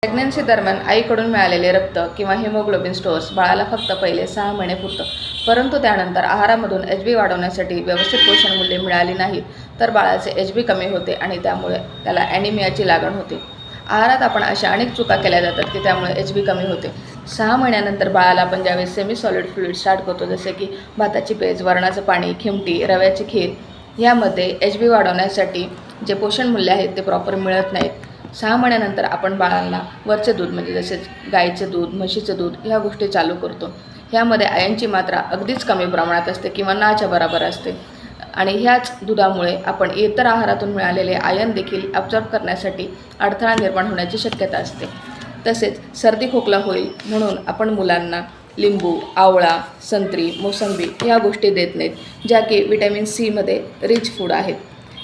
Pregnancy दरम्यान आईकडून मिळालेले रक्त किंवा हिमोग्लोबिन स्टोअर्स बाळाला फक्त पहिले 6 महिने पुरतं, परंतु त्यानंतर आहारामधून HB वाढवण्यासाठी व्यवस्थित पोषण मूल्ये मिळाली नाहीत तर बाळाचे HB कमी होते आणि त्यामुळे त्याला ॲनिमियाची लागण होते. आहारात आपण अशा अनेक चुका केल्या जातात की त्यामुळे HB कमी होते. 6 महिन्यानंतर बाळाला आपण ज्यावेळेस सेमी सॉलिड फ्लुइड स्टार्ट करतो, जसे की भाताची पेज, वरणाचं पाणी, खिमटी, रव्याची खीर, यामध्ये HB वाढवण्यासाठी जे पोषण मूल्य आहेत ते प्रॉपर मिळत नाहीत. 6 महिन्यानंतर आपण बाळांना वरचे दूध म्हणजे जसे गाईचे दूध, म्हशीचं दूध ह्या गोष्टी चालू करतो. ह्यामध्ये आयर्नची मात्रा अगदीच कमी प्रमाणात असते किंवा नाच्या बरोबर असते आणि ह्याच दुधामुळे आपण इतर आहारातून मिळालेले आयर्न देखील ॲब्झॉर्ब करण्यासाठी अडथळा निर्माण होण्याची शक्यता असते. तसेच सर्दी खोकला होईल म्हणून आपण मुलांना लिंबू, आवळा, संत्री, मोसंबी ह्या गोष्टी देत नाहीत, ज्या की व्हिटॅमिन सीमध्ये रिच फूड आहेत.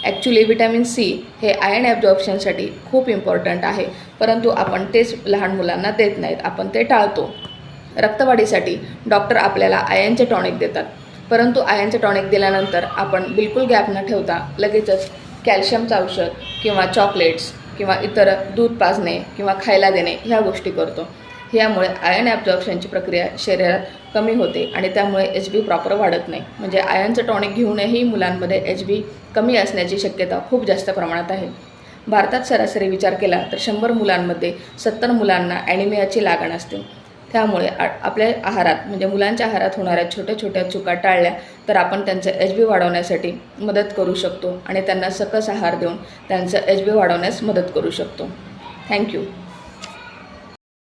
ॲक्च्युली व्हिटॅमिन सी हे आयर्न ॲब्झॉर्प्शनसाठी खूप इम्पॉर्टंट आहे, परंतु आपण तेच लहान मुलांना देत नाहीत, आपण ते टाळतो. रक्तवाढीसाठी डॉक्टर आपल्याला आयर्नचे टॉनिक देतात, परंतु आयर्नचे टॉनिक दिल्यानंतर आपण बिलकुल गॅप न ठेवता लगेचच कॅल्शियमचं औषध किंवा चॉकलेट्स किंवा इतर दूध पाजणे किंवा खायला देणे ह्या गोष्टी करतो. ह्यामुळे आयर्न ॲब्झॉर्प्शनची प्रक्रिया शरीरात कमी होते आणि त्यामुळे HB प्रॉपर वाढत नाही. म्हणजे आयर्नचं टॉनिक घेऊनही मुलांमध्ये HB कमी असण्याची शक्यता खूप जास्त प्रमाणात आहे. भारतात सरासरी विचार केला तर 100 मुलांमध्ये 70 मुलांना ॲनिमियाची लागण असते. त्यामुळे आपल्या आहारात म्हणजे मुलांच्या आहारात होणाऱ्या छोट्या छोट्या चुका टाळल्या तर आपण त्यांचं HB वाढवण्यासाठी मदत करू शकतो आणि त्यांना सकस आहार देऊन त्यांचं HB वाढवण्यास मदत करू शकतो. थँक्यू.